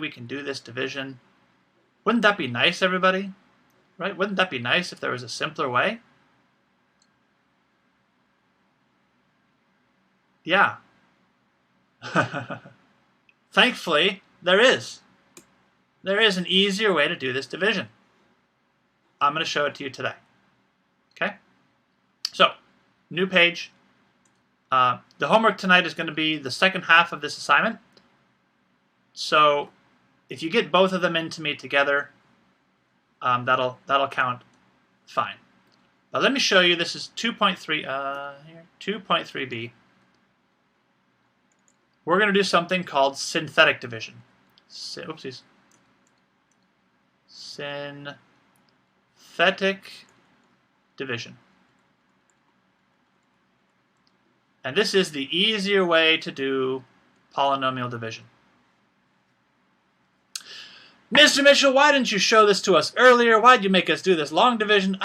we can do this division. Wouldn't that be nice, everybody? Right? Wouldn't that be nice if there was a simpler way? Yeah. Thankfully, there is. There is an easier way to do this division. I'm going to show it to you today. Okay? So, new page. The homework tonight is going to be the second half of this assignment. So, if you get both of them into me together, that'll count fine. Now let me show you. This is 2.3. Here, 2.3b. We're going to do something called synthetic division. Oopsies. Synthetic division. And this is the easier way to do polynomial division. Mr. Mitchell, why didn't you show this to us earlier? Why'd you make us do this long division?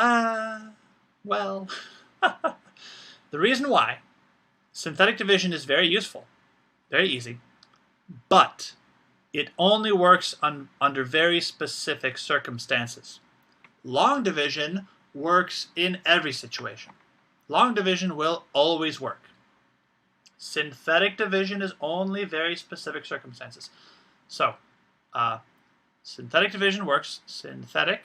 Well, the reason why synthetic division is very useful, very easy, but it only works under very specific circumstances. Long division works in every situation. Long division will always work. Synthetic division is only very specific circumstances. So, synthetic division works. Synthetic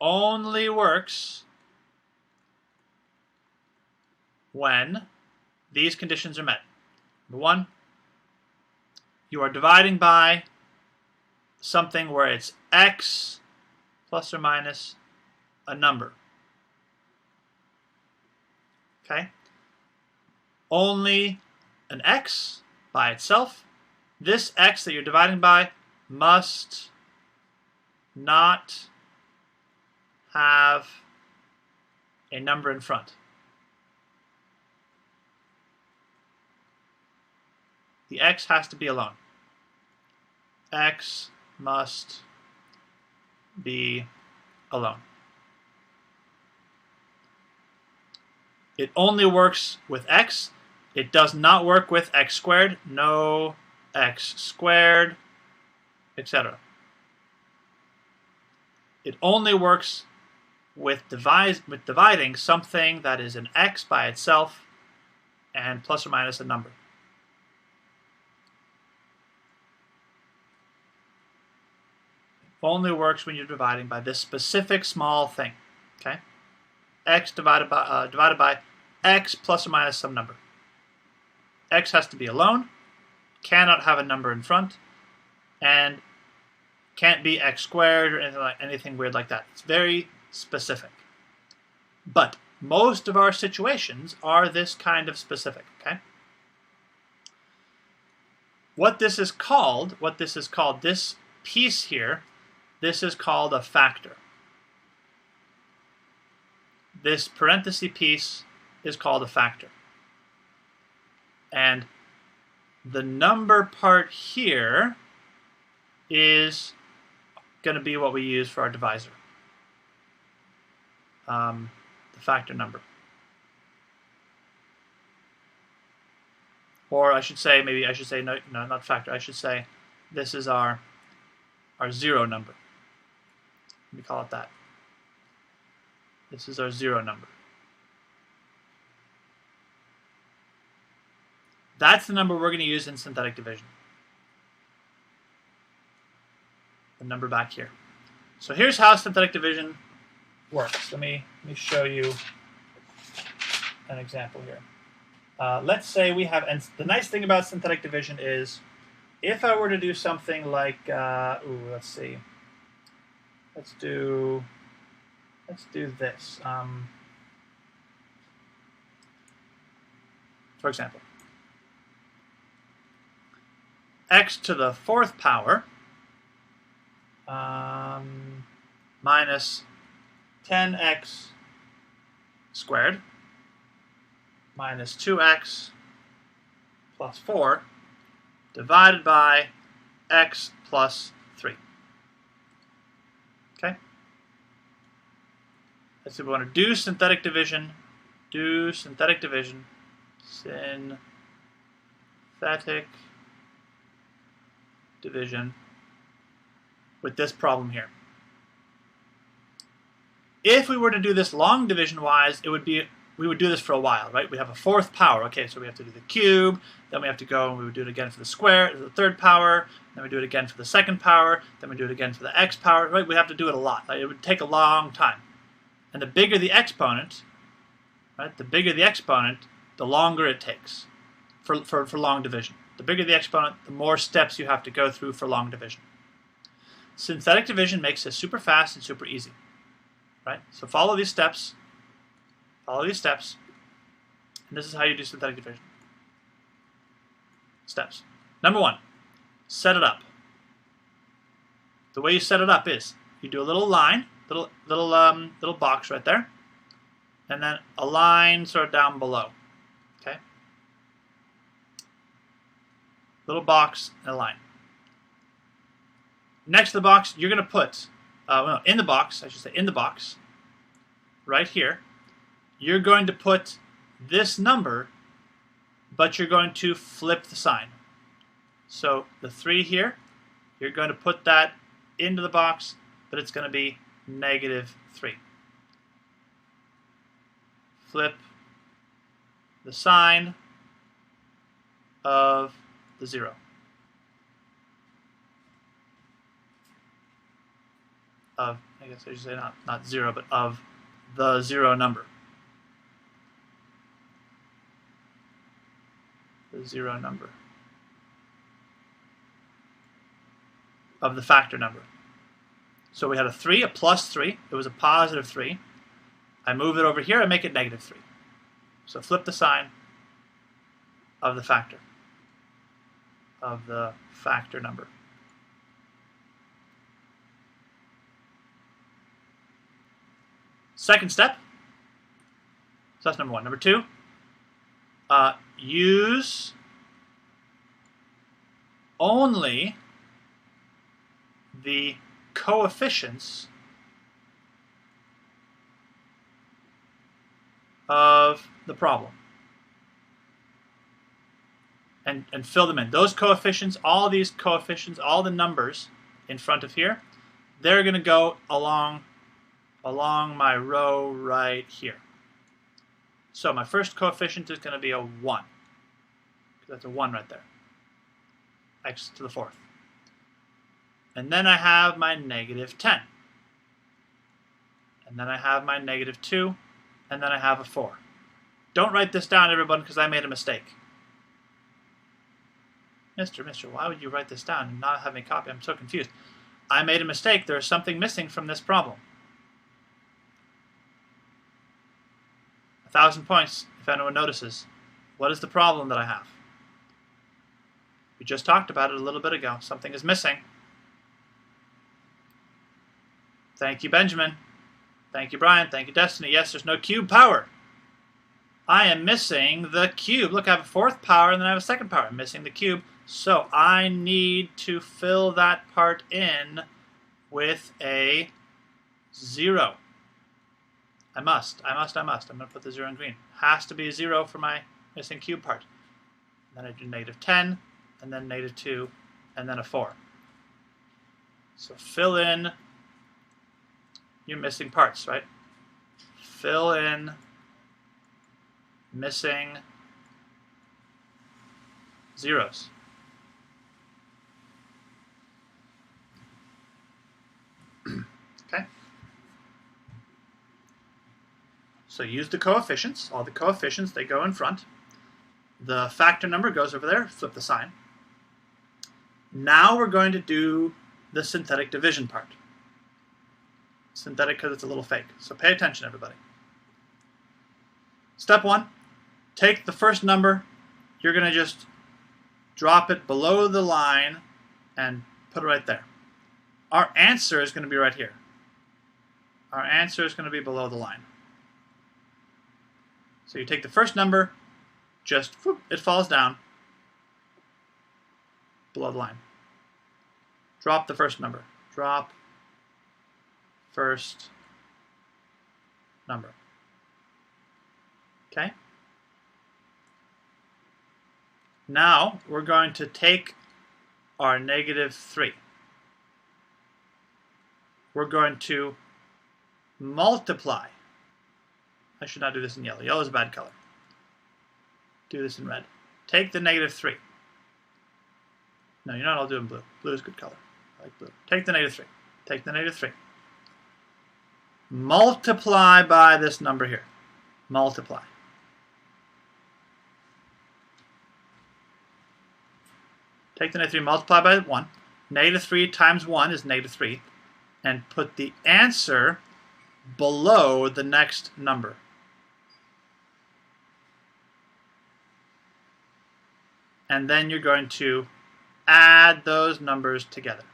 only works when these conditions are met. Number one, you are dividing by something where it's x plus or minus a number. Okay? Only an x by itself. This x that you're dividing by must not have a number in front. The x has to be alone. X must be alone. It only works with x. It does not work with x squared. No x squared, etc. It only works with dividing something that is an x by itself and plus or minus a number. It only works when you're dividing by this specific small thing. Okay? X divided by x plus or minus some number. X has to be alone, cannot have a number in front, and can't be x squared or anything weird like that. It's very specific. But most of our situations are this kind of specific, okay? What this is called, this piece here, this is called a factor. This parenthesis piece is called a factor. And the number part here is going to be what we use for our divisor. The factor number. Or I should say, no, not factor. I should say this is our zero number. Let me call it that. This is our zero number. That's the number we're going to use in synthetic division. The number back here. So here's how synthetic division works. Let me show you an example here. Let's say we have, and the nice thing about synthetic division is, if I were to do something like, let's see, let's do this. For example, x to the fourth power minus 10x squared minus 2x plus 4 divided by x plus 3. Okay? Let's say we want to do synthetic division. Do synthetic division. Synthetic division with this problem here. If we were to do this long division-wise, we would do this for a while, right? We have a fourth power. Okay, so we have to do the cube, then we have to go and we would do it again for the square, the third power, then we do it again for the second power, then we do it again for the x power, right? We have to do it a lot. Like, it would take a long time. And the bigger the exponent, right? The bigger the exponent, the longer it takes for long division. The bigger the exponent, the more steps you have to go through for long division. Synthetic division makes this super fast and super easy, right? So follow these steps, and this is how you do synthetic division. Steps. Number 1, set it up. The way you set it up is you do a little line, little box right there, and then a line sort of down below. Okay. Little box and a line. Next to the box, you're going to put in the box, right here. You're going to put this number, but you're going to flip the sign. So the 3 here, you're going to put that into the box, but it's going to be -3. Flip the sign of the 0. I guess I should say not 0, but of the 0 number. The 0 number. Of the factor number. So we had a 3, a +3. It was a +3. I move it over here, I make it -3. So flip the sign of the factor. Of the factor number. Second step. So that's number 1. Number 2, use only the coefficients of the problem. And fill them in. Those coefficients, all these coefficients, all the numbers in front of here, they're going to go along my row right here. So my first coefficient is going to be a 1. That's a 1 right there. X to the 4th. And then I have my -10. And then I have my -2. And then I have a 4. Don't write this down, everyone, because I made a mistake. Mister, why would you write this down and not have me copy? I'm so confused. I made a mistake. There is something missing from this problem. 1,000 points, if anyone notices. What is the problem that I have? We just talked about it a little bit ago. Something is missing. Thank you, Benjamin. Thank you, Brian. Thank you, Destiny. Yes, there's no cube power. I am missing the cube. Look, I have a 4th power and then I have a 2nd power. I'm missing the cube. So I need to fill that part in with a 0. I must. I'm going to put the 0 in green. Has to be a 0 for my missing cube part. Then I do -10, and then -2, and then a 4. So fill in your missing parts, right? Fill in missing zeros. Okay? So use the coefficients. All the coefficients, they go in front. The factor number goes over there. Flip the sign. Now we're going to do the synthetic division part. Synthetic because it's a little fake. So pay attention, everybody. Step 1, take the first number. You're going to just drop it below the line and put it right there. Our answer is going to be right here. Our answer is going to be below the line. So you take the first number, just whoop, it falls down below the line. Drop the first number. Drop first number. Okay? Now we're going to take are -3. We're going to multiply. I should not do this in yellow. Yellow is a bad color. Do this in red. Take the -3. No, you're not all doing blue. Blue is a good color. I like blue. Take the -3. Take the -3. Multiply by this number here. Multiply. Take the -3, multiply by 1. -3 times 1 is -3. And put the answer below the next number. And then you're going to add those numbers together.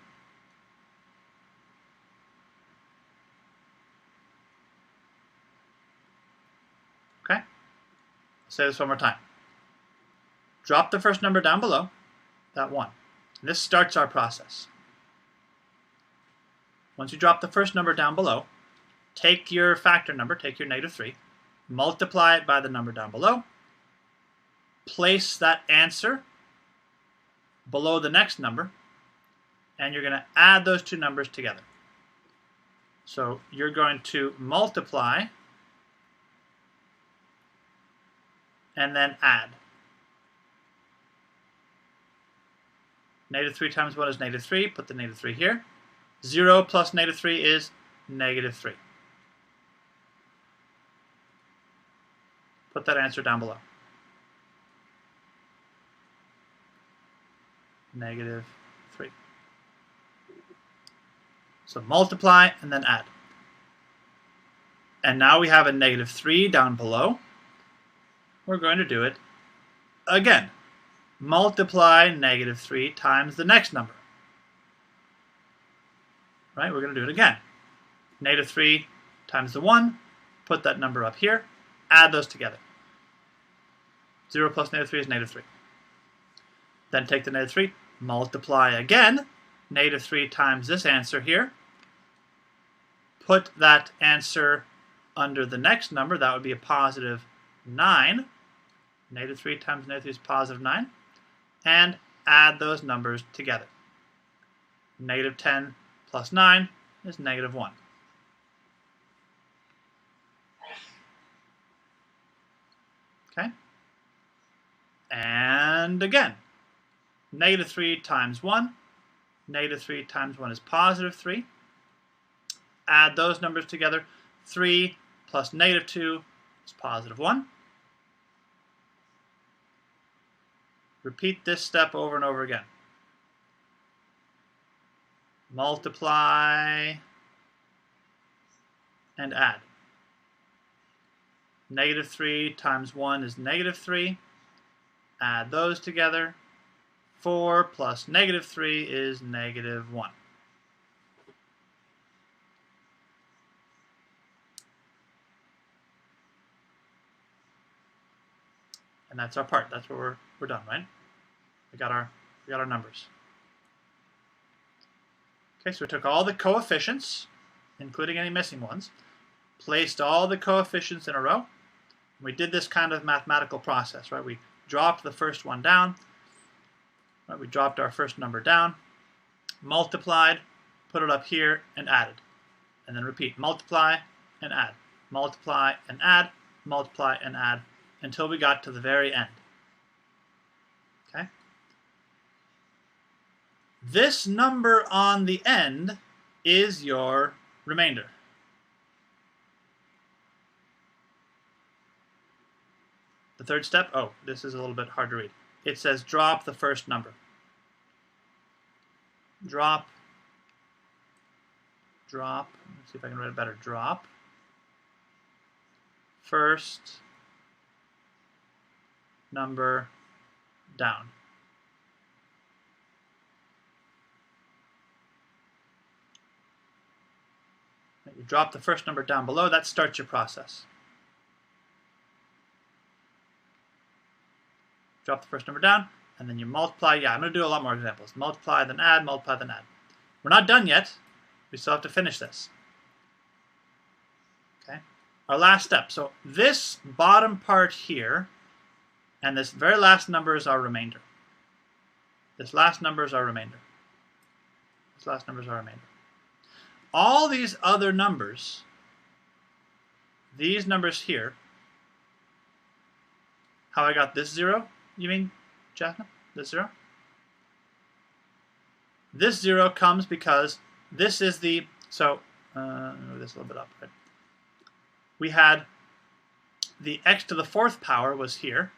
Okay? I'll say this one more time. Drop the first number down below, that 1. And this starts our process. Once you drop the first number down below, take your factor number, take your -3, multiply it by the number down below, place that answer below the next number, and you're going to add those two numbers together. So you're going to multiply and then add. -3 times 1 is -3. Put the -3 here. 0 plus -3 is -3. Put that answer down below. -3. So multiply and then add. And now we have a -3 down below. We're going to do it again. Multiply -3 times the next number. Right? We're going to do it again. -3 times the 1. Put that number up here. Add those together. 0 plus -3 is -3. Then take the -3, multiply again. -3 times this answer here. Put that answer under the next number. That would be a positive 9. -3 times -3 is positive 9. And add those numbers together. -10 plus 9 is -1. Okay? And again. -3 times 1. -3 times 1 is positive 3. Add those numbers together. 3 plus -2 is positive 1. Repeat this step over and over again. Multiply and add. -3 times 1 is -3. Add those together. 4 plus -3 is -1. And that's our part. That's where we're done, right? We got our numbers. Okay, so we took all the coefficients, including any missing ones, placed all the coefficients in a row. We did this kind of mathematical process, right? We dropped the first one down. Right, we dropped our first number down, multiplied, put it up here, and added. And then repeat, multiply and add, multiply and add, multiply and add, until we got to the very end. Okay? This number on the end is your remainder. The third step, oh, this is a little bit hard to read. It says drop the first number. Drop. Let's see if I can write it better. Drop first number down. You drop the first number down below. That starts your process. Drop the first number down, and then you multiply. Yeah, I'm going to do a lot more examples. Multiply, then add, multiply, then add. We're not done yet. We still have to finish this. Okay? Our last step. So this bottom part here, and this very last number is our remainder. This last number is our remainder. This last number is our remainder. All these other numbers, these numbers here, how I got this 0, you mean, Jasmine? This 0? This 0 comes because this is the, so, move this a little bit up, right? We had the x to the 4th power was here,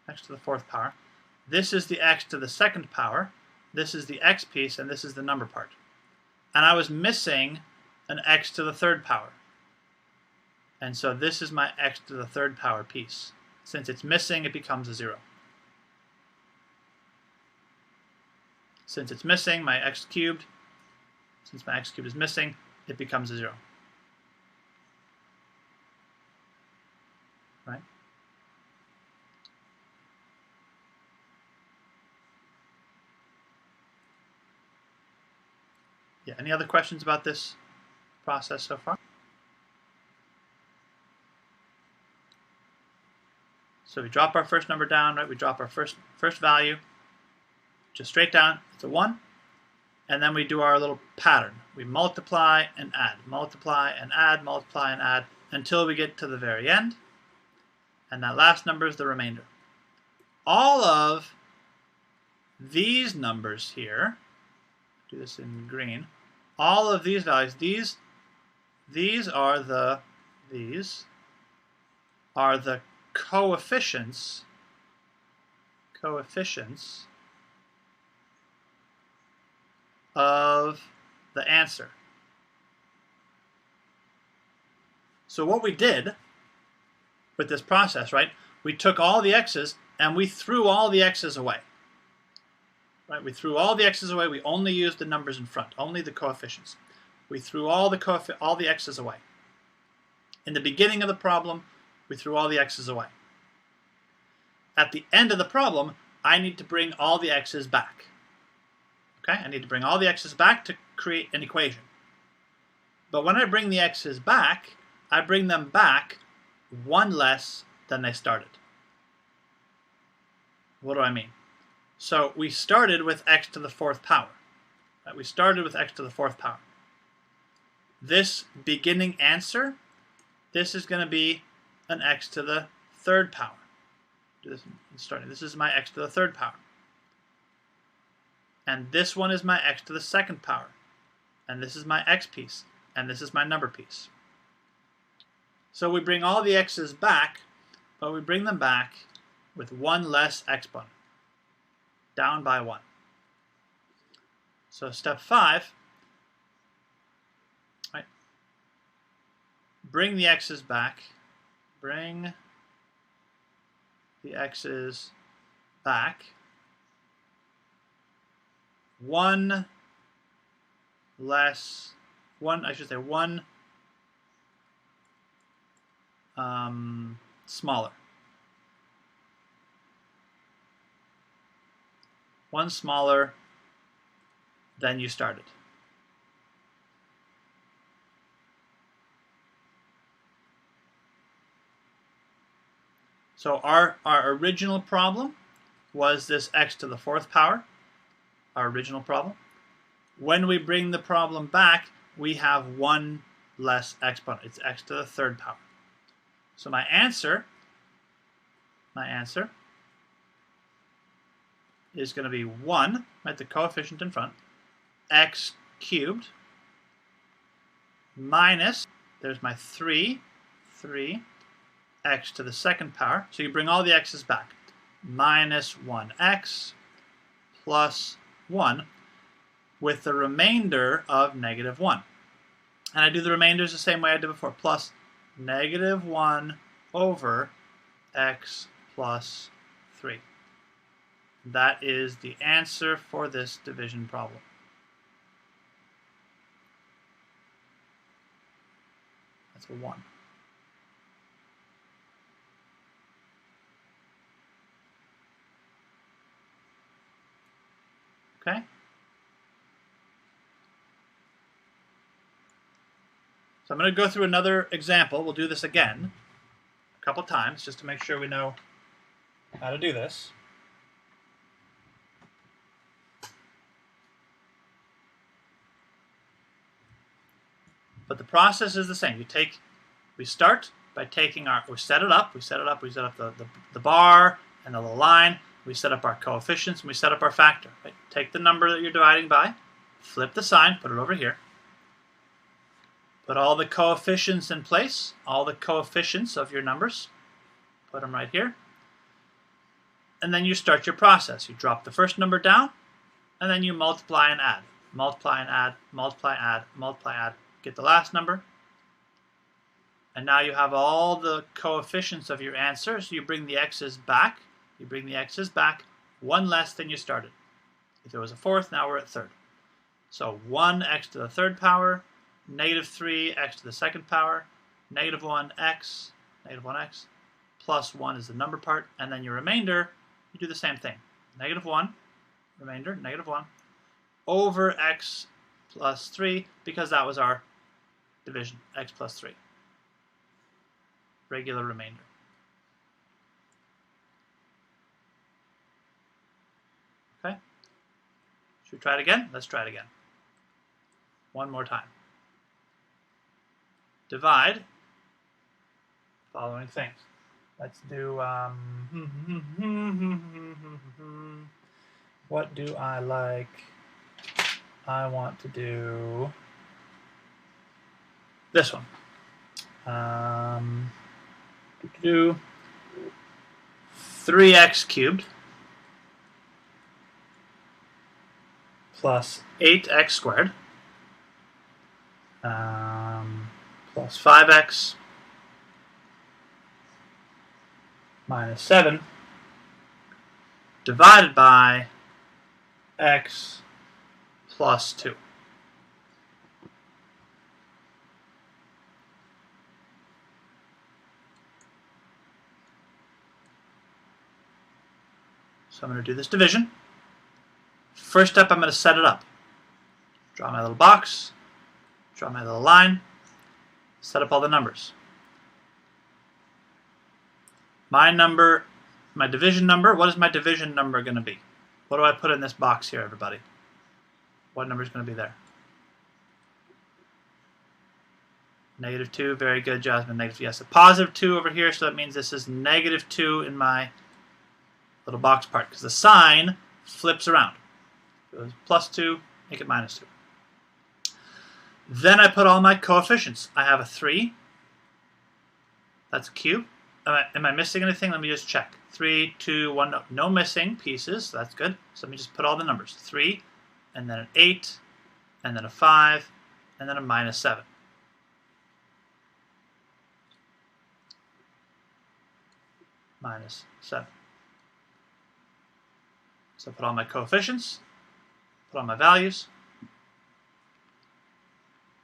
x to the 4th power. This is the x to the 2nd power. This is the x piece, and this is the number part. And I was missing an x to the 3rd power. And so this is my x to the 3rd power piece. Since it's missing, it becomes a 0. Since it's missing, my x cubed, since my x cubed is missing, it becomes a 0. Right? Yeah, any other questions about this process so far? So we drop our first number down, right? We drop our first value, just straight down, it's a 1. And then we do our little pattern. We multiply and add, multiply and add, multiply and add, until we get to the very end. And that last number is the remainder. All of these numbers here, do this in green, all of these values, these are the coefficients of the answer. So what we did with this process, right, we took all the x's and we threw all the x's away. Right, we threw all the x's away. We only used the numbers in front, only the coefficients. We threw all the x's away. In the beginning of the problem, we threw all the x's away. At the end of the problem, I need to bring all the x's back. Okay, I need to bring all the x's back to create an equation. But when I bring the x's back, I bring them back 1 less than they started. What do I mean? So we started with x to the 4th power. Right? We started with x to the 4th power. This beginning answer, this is going to be an x to the 3rd power. Do this starting. This is my x to the 3rd power. And this one is my x to the 2nd power. And this is my x piece. And this is my number piece. So we bring all the x's back, but we bring them back with 1 less exponent. Down by 1. So step 5, right, bring the x's back. Bring the x's back. 1 less, one smaller. 1 smaller than you started. So our original problem was this x to the 4th power, our original problem. When we bring the problem back, we have 1 less exponent. It's x to the 3rd power. So my answer is going to be 1, right, the coefficient in front, x cubed minus, there's my 3, x to the 2nd power. So you bring all the x's back. Minus 1x plus 1 with the remainder of negative 1. And I do the remainders the same way I did before, plus negative 1 over x plus 3. That is the answer for this division problem. That's a 1. Okay? So I'm going to go through another example. We'll do this again a couple times just to make sure we know how to do this. But the process is the same. We start by taking we set it up the bar and the little line. We set up our coefficients and we set up our factor. Right? Take the number that you're dividing by, flip the sign, put it over here. Put all the coefficients in place, all the coefficients of your numbers. Put them right here. And then you start your process. You drop the first number down, and then you multiply and add. Multiply and add, multiply, add, multiply, add. Get the last number. And now you have all the coefficients of your answer, so you bring the x's back. You bring the x's back, one less than you started. If there was a fourth, now we're at third. So 1x to the third power, negative 3x to the second power, negative 1x, negative 1x, plus 1 is the number part, and then your remainder, you do the same thing. Negative 1, remainder, negative 1, over x plus 3, because that was our division, x plus 3. Regular remainder. Okay? Should we try it again? Let's try it again. One more time. Divide following things. Let's do, what do I like? I want to do this one. 3x cubed plus 8x squared plus 5x minus 7 divided by x plus 2. So I'm going to do this division. First step, I'm going to set it up. Draw my little box, draw my little line, set up all the numbers. My number, my division number, what is my division number going to be? What do I put in this box here, everybody? What number is going to be there? Negative 2, very good, Jasmine. Negative, yes, a positive 2 over here, so that means this is negative 2 in my little box part, because the sign flips around. It goes plus 2, make it minus 2. Then I put all my coefficients. I have a 3. That's a cube. Am I missing anything? Let me just check. 3, 2, 1, no missing pieces. So that's good. So let me just put all the numbers. 3, and then an 8, and then a 5, and then a minus 7. Minus 7. So put all my coefficients, put all my values.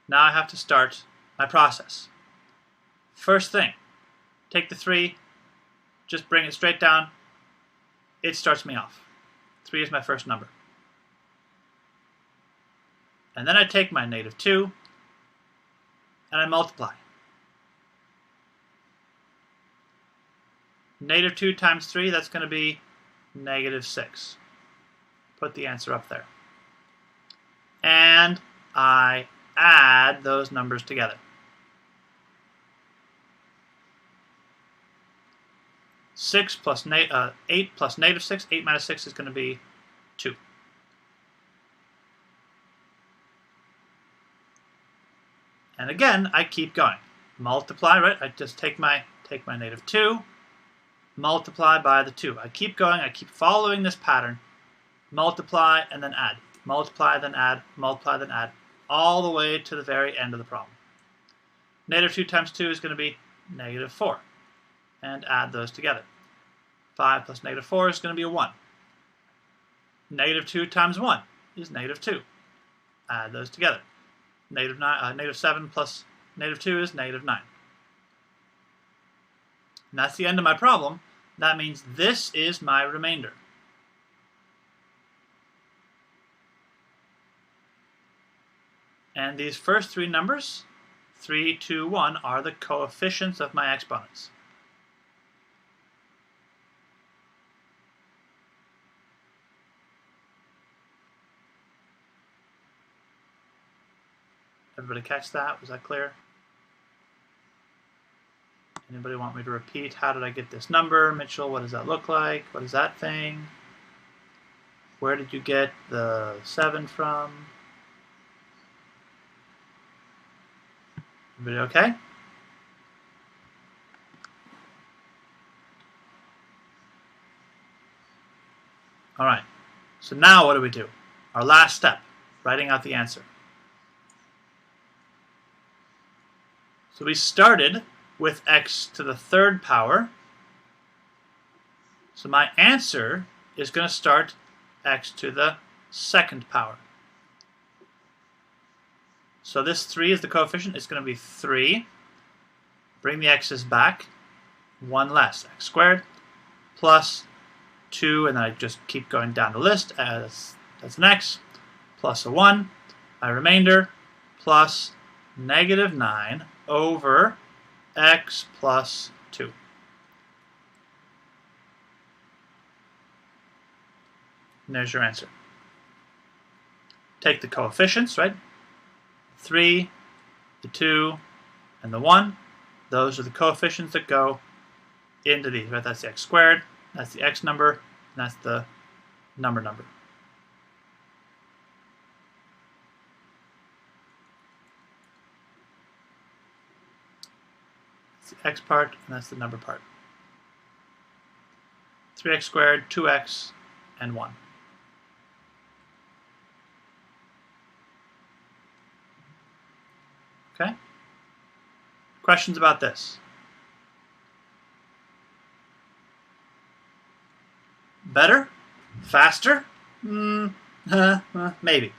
Now I have to start my process. First thing, take the 3, just bring it straight down. It starts me off. 3 is my first number. And then I take my negative 2 and I multiply. Negative 2 times 3, that's going to be negative 6. Put the answer up there. And I add those numbers together. 8 plus negative 6, 8 minus 6 is going to be 2. And again, I keep going. Multiply, right? I just take my negative 2, multiply by the 2. I keep going, I keep following this pattern. Multiply and then add. Multiply, then add, multiply, then add, all the way to the very end of the problem. Negative 2 times 2 is going to be negative 4. And add those together. 5 plus negative 4 is going to be a 1. Negative 2 times 1 is negative 2. Add those together. Negative 7 plus negative 2 is negative 9. And that's the end of my problem. That means this is my remainder. And these first 3 numbers, 3, 2, 1, are the coefficients of my exponents. Everybody catch that? Was that clear? Anybody want me to repeat? How did I get this number? Mitchell, what does that look like? What is that thing? Where did you get the 7 from? Everybody okay? All right. So now what do we do? Our last step, writing out the answer. So we started with x to the 3rd power. So my answer is going to start x to the 2nd power. So this 3 is the coefficient. It's going to be 3. Bring the x's back. 1 less, x squared, plus 2, and then I just keep going down the list as an x, plus a 1, my remainder, plus negative 9 over x plus 2. And there's your answer. Take the coefficients, right? 3, the 2, and the 1. Those are the coefficients that go into these, right? That's the x squared, that's the x number, and that's the number. That's the x part, and that's the number part. 3x squared, 2x, and 1. Okay? Questions about this? Better? Faster? Maybe.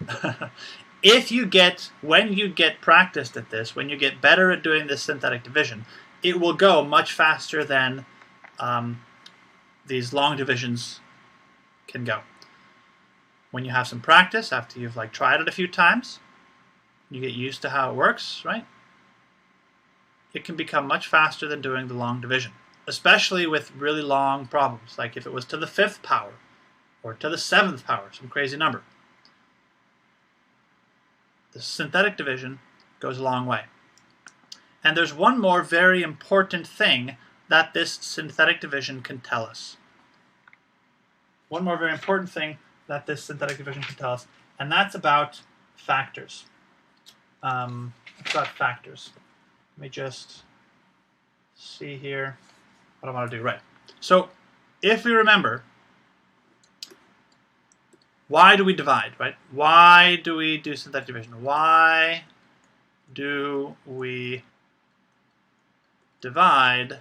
When you get practiced at this, when you get better at doing this synthetic division, it will go much faster than these long divisions can go. When you have some practice, after you've tried it a few times, you get used to how it works, right? It can become much faster than doing the long division, especially with really long problems, like if it was to the 5th power or to the 7th power, some crazy number. The synthetic division goes a long way. And there's one more very important thing that this synthetic division can tell us. One more very important thing that this synthetic division can tell us, and that's about factors. It's about factors. Let me just see here what I want to do. Right. So if we remember, why do we divide, right? Why do we do synthetic division? Why do we divide?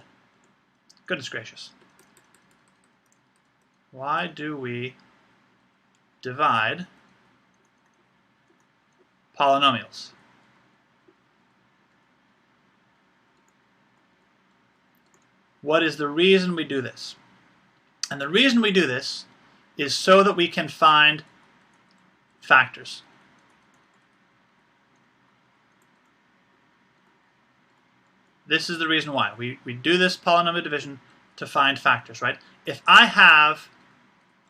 Goodness gracious. Why do we divide polynomials? What is the reason we do this? And the reason we do this is so that we can find factors. This is the reason why. We do this polynomial division to find factors, right? If I have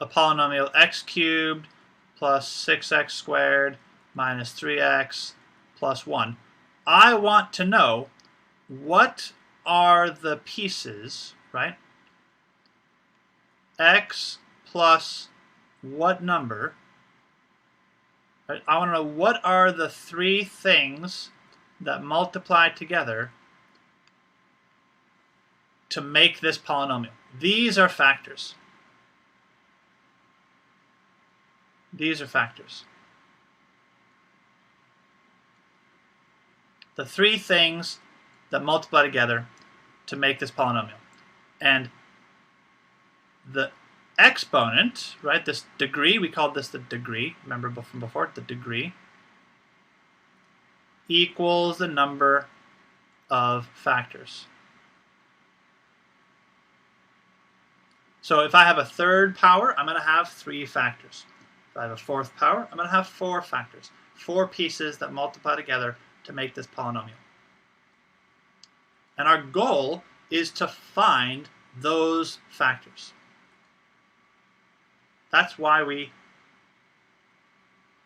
a polynomial x cubed plus 6x squared minus 3x plus 1, I want to know what are the pieces, right? X plus what number? Right? I want to know what are the 3 things that multiply together to make this polynomial. These are factors. These are factors. The 3 things that multiply together to make this polynomial. And the exponent, right, this degree, we called this the degree, remember from before, the degree, equals the number of factors. So if I have a 3rd power, I'm going to have 3 factors. If I have a 4th power, I'm going to have 4 factors. 4 pieces that multiply together to make this polynomial. And our goal is to find those factors. That's why we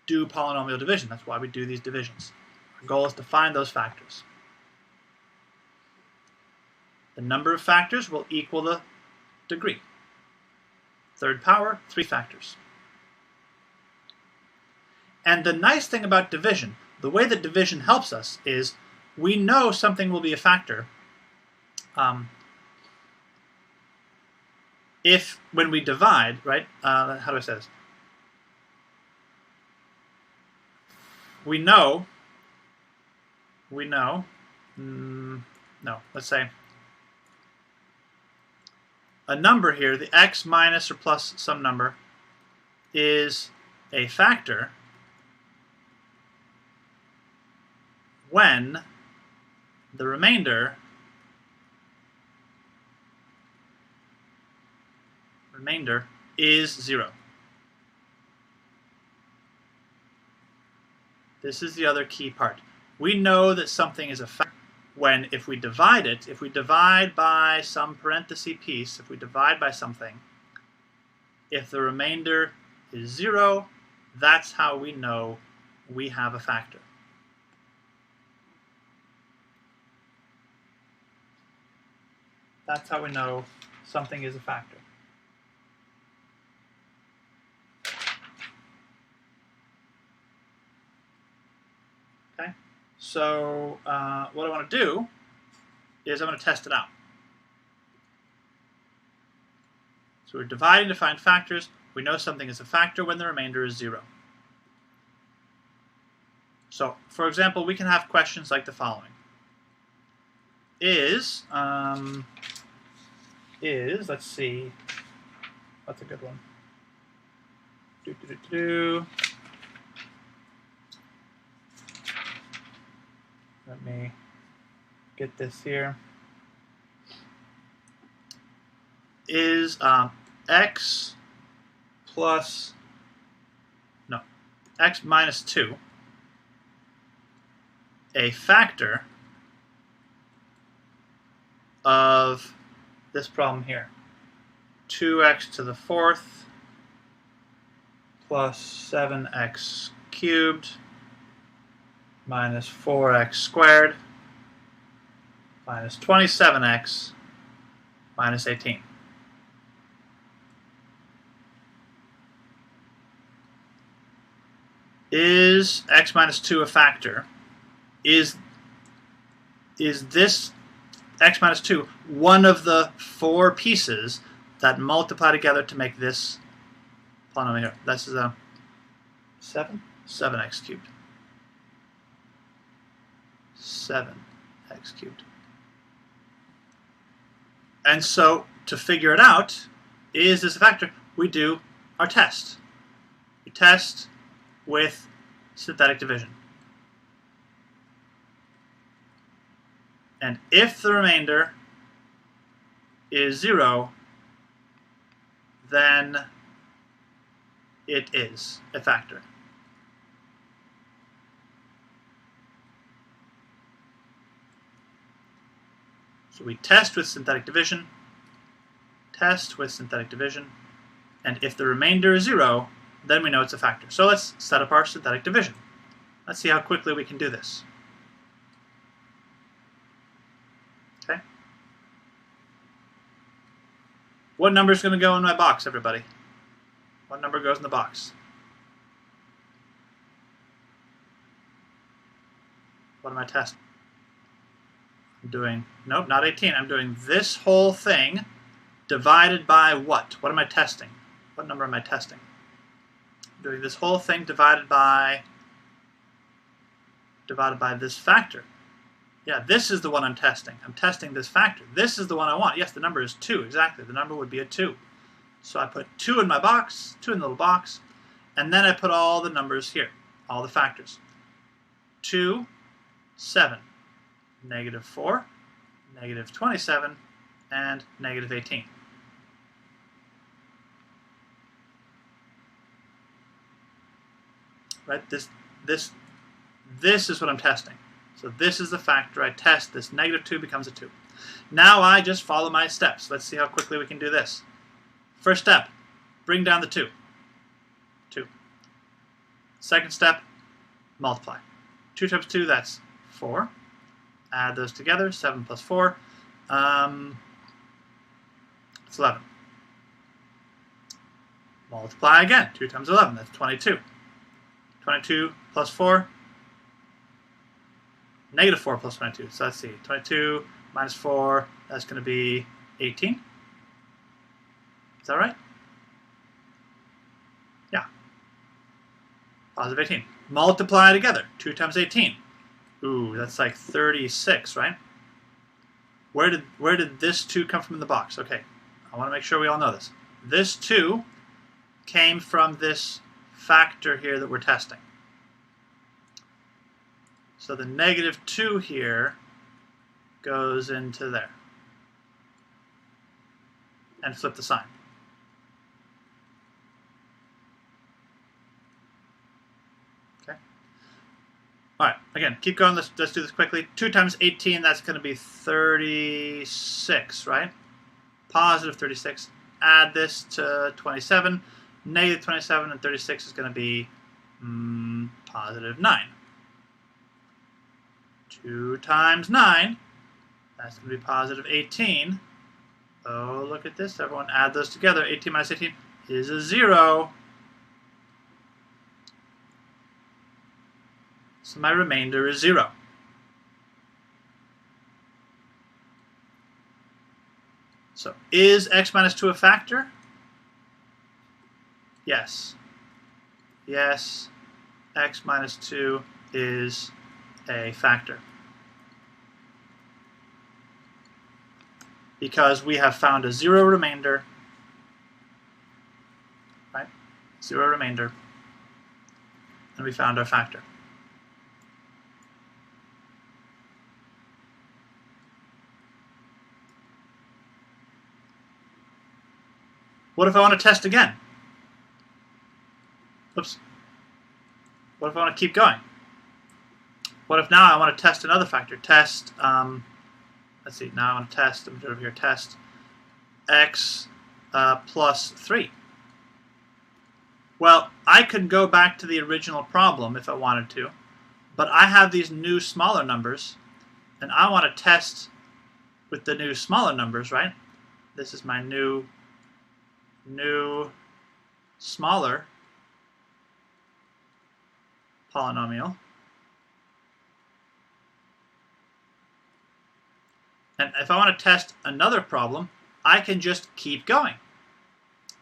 do polynomial division. That's why we do these divisions. Our The goal is to find those factors. The number of factors will equal the degree. Third power, 3 factors. And the nice thing about division, the way that division helps us is we know something will be a factor if, when we divide, right? How do I say this? We know, no, let's say a number here, the x minus or plus some number, is a factor when the remainder is 0. This is the other key part. We know that something is a factor when, if we divide it, if we divide by some parenthesis piece, if we divide by something, if the remainder is 0, that's how we know we have a factor. That's how we know something is a factor. Okay, so what I want to do is I'm going to test it out. So we're dividing to find factors. We know something is a factor when the remainder is 0. So, for example, we can have questions like the following. Let's see, what's a good one? Let me get this here. Is x minus 2 a factor of this problem here? 2x to the 4th plus 7x cubed minus 4x squared minus 27x minus 18. Is x minus 2 a factor? Is this x minus 2 one of the 4 pieces that multiply together to make this polynomial here? This is a 7x cubed. 7x cubed. And so, to figure it out, is this a factor? We do our test. We test with synthetic division. And if the remainder is 0, then it is a factor. So we test with synthetic division, and if the remainder is 0, then we know it's a factor. So let's set up our synthetic division. Let's see how quickly we can do this. Okay. What number is going to go in my box, everybody? What number goes in the box? What am I testing? I'm doing, nope, not 18. I'm doing this whole thing divided by what? What am I testing? What number am I testing? I'm doing this whole thing divided by this factor. Yeah, this is the one I'm testing. I'm testing this factor. This is the one I want. Yes, the number is 2, exactly. The number would be a 2. So I put 2 in my box, 2 in the little box, and then I put all the numbers here, all the factors. 2, 7, negative 4, negative 27, and negative 18. Right? This is what I'm testing. So this is the factor I test. This negative 2 becomes a 2. Now I just follow my steps. Let's see how quickly we can do this. First step, bring down the 2. 2. Second step, multiply. 2 times 2, that's 4. Add those together, 7 plus 4. It's 11. Multiply again, 2 times 11, that's 22. 22 plus 4, negative 4 plus 22. So let's see, 22 minus 4, that's going to be 18. Is that right? Yeah. Positive 18. Multiply together, 2 times 18. Ooh, that's like 36, right? Where did this 2 come from in the box? Okay, I want to make sure we all know this. This 2 came from this factor here that we're testing. So the negative 2 here goes into there. And flip the sign. Okay. All right, again, keep going. Let's do this quickly. 2 times 18, that's going to be 36, right? Positive 36. Add this to 27. Negative 27 and 36 is going to be positive 9. 2 times 9, that's going to be positive 18. Oh, look at this. Everyone add those together. 18 minus 18 is a 0. So my remainder is 0. So is x minus 2 a factor? Yes. Yes, x minus 2 is a factor. Because we have found a 0 remainder, right? 0 remainder, and we found our factor. What if I want to test again? Oops. What if I want to keep going? What if now I want to test another factor? Test, let's see, now I want to test, I'm over here, test x plus 3. Well, I could go back to the original problem if I wanted to, but I have these new smaller numbers, and I want to test with the new smaller numbers, right? This is my new smaller polynomial. And if I want to test another problem, I can just keep going.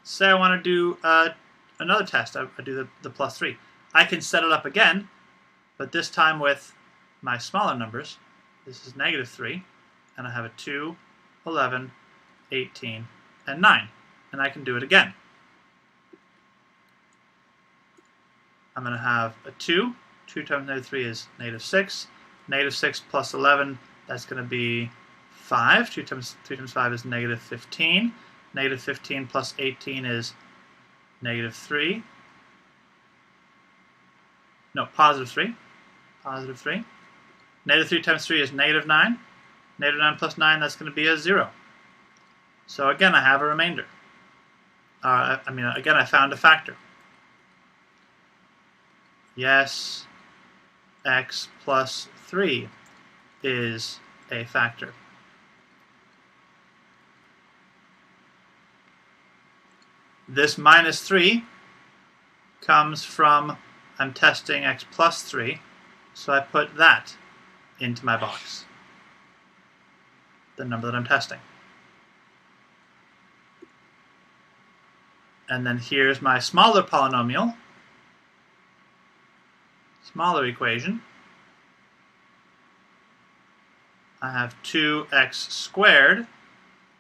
Say I want to do another test. I do the plus 3. I can set it up again, but this time with my smaller numbers. This is negative 3, and I have a 2, 11, 18, and 9. And I can do it again. I'm going to have a 2. 2 times negative 3 is negative 6. Negative 6 plus 11, that's going to be 5. 3 times 5 is negative 15. Negative 15 plus 18 is negative 3. No, positive 3. Positive 3. Negative 3 times 3 is negative 9. Negative 9 plus 9, that's going to be a 0. So again, I have a remainder. Again, I found a factor. Yes, x plus 3 is a factor. This minus 3 comes from, I'm testing x plus 3, so I put that into my box, the number that I'm testing. And then here's my smaller polynomial, smaller equation. I have 2x squared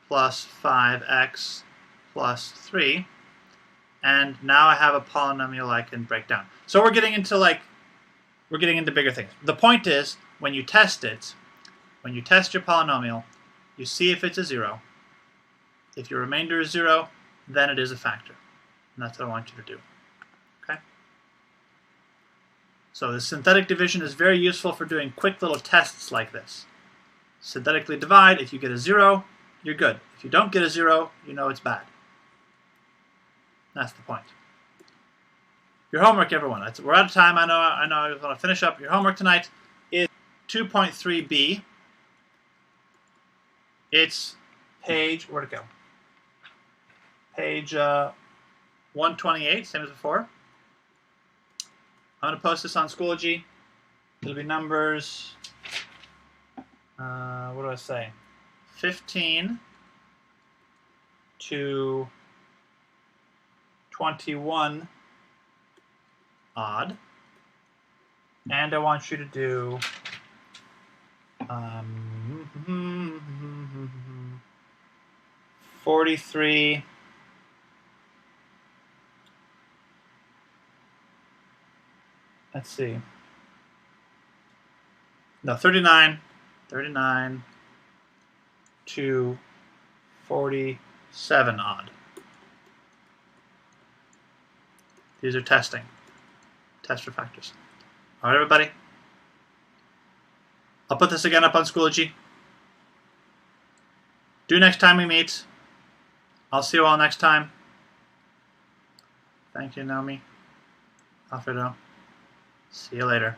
plus 5x plus 3. And now I have a polynomial I can break down. So we're getting into bigger things. The point is, when you test it, when you test your polynomial, you see if it's a 0. If your remainder is 0, then it is a factor. And that's what I want you to do. Okay? So the synthetic division is very useful for doing quick little tests like this. Synthetically divide, if you get a 0, you're good. If you don't get a 0, you know it's bad. That's the point. Your homework, everyone. We're out of time. I know. I want to finish up. Your homework tonight is 2.3b. It's page, where'd it go? Page 128, same as before. I'm going to post this on Schoology. It'll be numbers, what do I say? 15 to 21 odd. And I want you to do 43. Let's see. No, 39 to 47 odd. These are testing. Test for factors. All right, everybody. I'll put this again up on Schoology. Do next time we meet. I'll see you all next time. Thank you, Naomi. Alfredo. See you later.